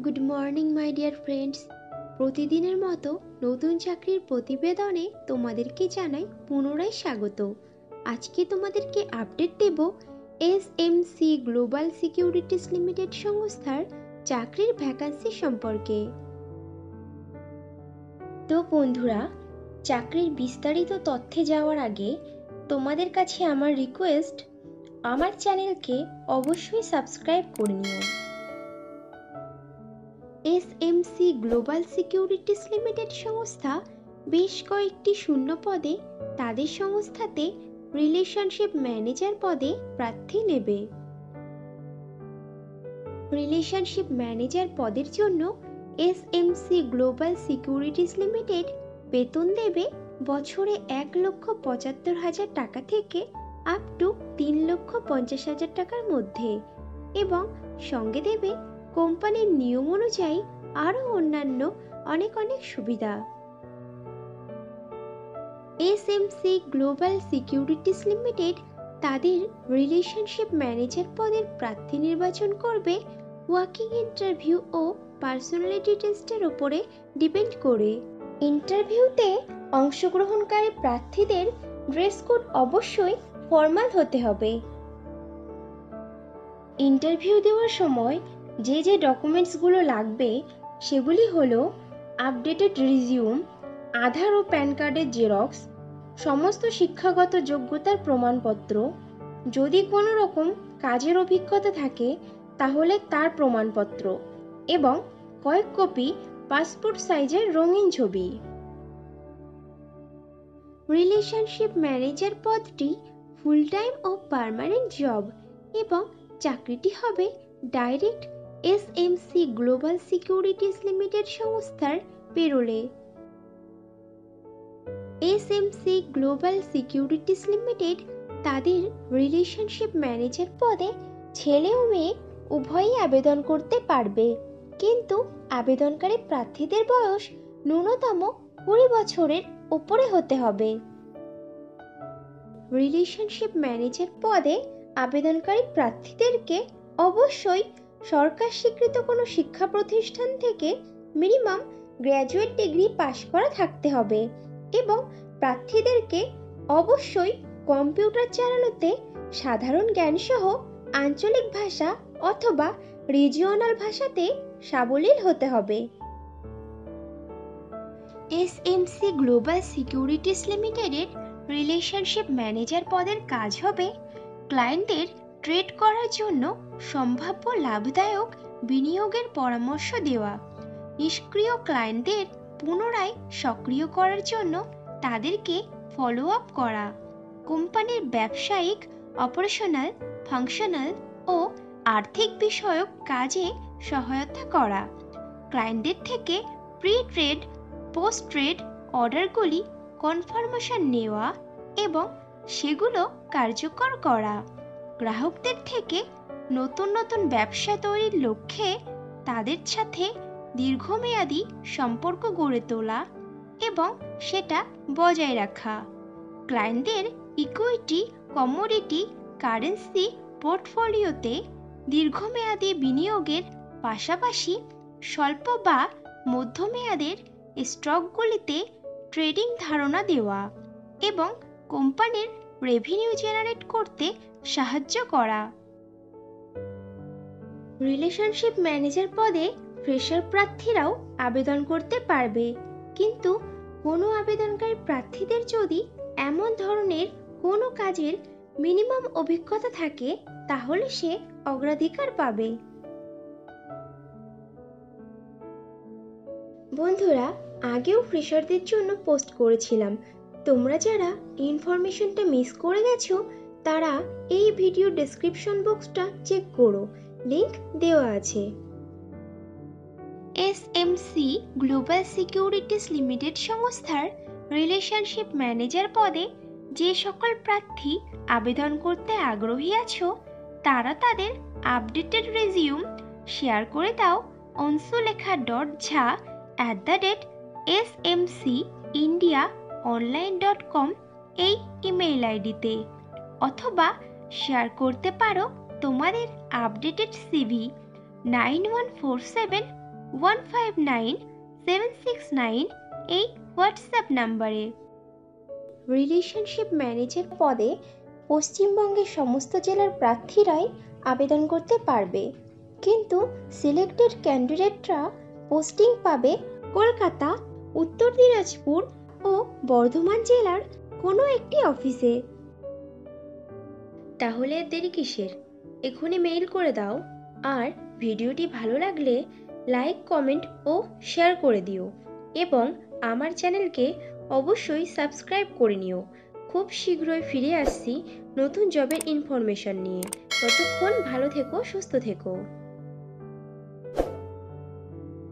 Good morning my dear friends. প্রতিদিনের মতো নতুন চাকরির প্রতিবেদনে তোমাদেরকে জানাই পুনরায় স্বাগত। আজকে তোমাদেরকে আপডেট দেব এসএমসি গ্লোবাল সিকিউরিটিস লিমিটেড সংস্থার চাকরির ভ্যাকান্সি সম্পর্কে। তো বন্ধুরা, চাকরির বিস্তারিত তথ্যে যাওয়ার আগে তোমাদের কাছে আমার রিকোয়েস্ট, আমার চ্যানেলকে অবশ্যই সাবস্ক্রাইব করে নিও। এসএমসি গ্লোবাল সিকিউরিটিস লিমিটেড সংস্থা বেশ কয়েকটি শূন্য পদে তাদের সংস্থাতে রিলেশনশিপ ম্যানেজার পদে প্রার্থী নেবে। রিলেশনশিপ ম্যানেজার পদের জন্য এসএমসি গ্লোবাল সিকিউরিটিস লিমিটেড বেতন দেবে বছরে 1,75,000 টাকা থেকে আপ টু 3,50,000 টাকার মধ্যে, এবং সঙ্গে দেবে কোম্পানির নিয়ম অনুযায়ী আরও অন্যান্য অনেক সুবিধা। এসএমসি গ্লোবাল সিকিউরিটিস লিমিটেড তাদের রিলেশনশিপ ম্যানেজার পদের প্রার্থী নির্বাচন করবে ওয়াকিং ইন্টারভিউ ও পার্সোনালিটি টেস্টের উপরে ডিপেন্ড করে। ইন্টারভিউতে অংশগ্রহণকারী প্রার্থীদের ড্রেস কোড অবশ্যই ফর্মাল হতে হবে। ইন্টারভিউ দেওয়ার সময় যে ডকুমেন্টসগুলো লাগবে সেগুলি হলো আপডেটেড রিজিউম, আধার ও প্যান কার্ডের জেরক্স, সমস্ত শিক্ষাগত যোগ্যতার প্রমাণপত্র, যদি কোনো রকম কাজের অভিজ্ঞতা থাকে তাহলে তার প্রমাণপত্র, এবং কয়েক কপি পাসপোর্ট সাইজের রঙিন ছবি। রিলেশনশিপ ম্যানেজার পদটি ফুল টাইম ও পার্মানেন্ট জব, এবং চাকরিটি হবে direct SMC global securities limited সংস্থার পেরোলে। এসএমসি গ্লোবাল সিকিউরিটিস লিমিটেড তাদের রিলেশনশিপ ম্যানেজার পদে ছেলে ও মেয়ে উভয়ই আবেদন করতে পারবে, কিন্তু আবেদনকারী প্রার্থীদের বয়স ন্যূনতম 20 বছরের উপরে হতে হবে। রিলেশনশিপ ম্যানেজার পদে আবেদনকারী প্রার্থীদেরকে অবশ্যই সরকার স্বীকৃত কোনো শিক্ষা প্রতিষ্ঠান থেকে মিনিমাম গ্র্যাজুয়েট ডিগ্রি পাশ করা থাকতে হবে, এবং প্রার্থীদেরকে অবশ্যই কম্পিউটার চালানোতে সাধারণ জ্ঞান সহ আঞ্চলিক ভাষা অথবা রিজিওনাল ভাষাতে সাবলীল হতে হবে। এসএমসি গ্লোবাল সিকিউরিটিস লিমিটেডের রিলেশনশিপ ম্যানেজার পদের কাজ হবে ক্লায়েন্টদের ট্রেড করার জন্য সম্ভাব্য লাভদায়ক বিনিয়োগের পরামর্শ দেওয়া, নিষ্ক্রিয় ক্লায়েন্টদের পুনরায় সক্রিয় করার জন্য তাদেরকে ফলো আপ করা, কোম্পানির ব্যবসায়িক, অপারেশনাল, ফাংশনাল ও আর্থিক বিষয়ক কাজে সহায়তা করা, ক্লায়েন্টদের থেকে প্রি ট্রেড, পোস্ট ট্রেড অর্ডারগুলি কনফার্মেশন নেওয়া এবং সেগুলো কার্যকর করা, গ্রাহকদের থেকে নতুন ব্যবসা তৈরির লক্ষ্যে তাদের সাথে দীর্ঘমেয়াদী সম্পর্ক গড়ে তোলা এবং সেটা বজায় রাখা, ক্লায়েন্টদের ইকুইটি, কমোডিটি, কারেন্সি পোর্টফোলিওতে দীর্ঘমেয়াদী বিনিয়োগের পাশাপাশি স্বল্প বা মধ্যমেয়াদের স্টকগুলিতে ট্রেডিং ধারণা দেওয়া এবং কোম্পানির রেভিনিউ জেনারেট করতে সাহায্য করা। রিলেশনশিপ ম্যানেজার পদে ফ্রেশার প্রার্থীরাও আবেদন করতে পারবে, কিন্তু কোনো আবেদনকারী প্রার্থীদের যদি এমন ধরনের কোনো কাজের মিনিমাম অভিজ্ঞতা থাকে তাহলে সে অগ্রাধিকার পাবে। বন্ধুরা, আগেও ফ্রেশারদের জন্য পোস্ট করেছিলাম, তোমরা যারা ইনফরমেশনটা মিস করে গেছো তারা এই ভিডিও ডেসক্রিপশন বক্সটা চেক করো, লিংক দেওয়া আছে। এসএমসি গ্লোবাল সিকিউরিটিস লিমিটেড সংস্থার রিলেশনশিপ ম্যানেজার পদে যে সকল প্রার্থী আবেদন করতে আগ্রহী আছো তারা তাদের আপডেটেড রেজিউম শেয়ার করে দাও onsulekha.jha@smcindiaonline.com এই ইমেইল আইডিতে, অথবা শেয়ার করতে পারো তোমাদের আপডেটেড সিভি 9147 159769 এই হোয়াটসঅ্যাপ নাম্বারে। রিলেশনশিপ ম্যানেজার পদে পশ্চিমবঙ্গের সমস্ত জেলার প্রার্থীরাই আবেদন করতে পারবে, কিন্তু সিলেক্টেড ক্যান্ডিডেটরা পোস্টিং পাবে কলকাতা, উত্তর দিনাজপুর ও বর্ধমান জেলার কোনো একটি অফিসে। তাহলে দেরি কিসের? এখনই মেইল করে দাও। আর ভিডিওটি ভালো লাগলে লাইক, কমেন্ট ও শেয়ার করে দিও এবং আমার চ্যানেলকে অবশ্যই সাবস্ক্রাইব করে নিও। খুব শীঘ্রই ফিরে আসছি নতুন জবের ইনফরমেশন নিয়ে। ততক্ষণ ভালো থেকো, সুস্থ থেকো।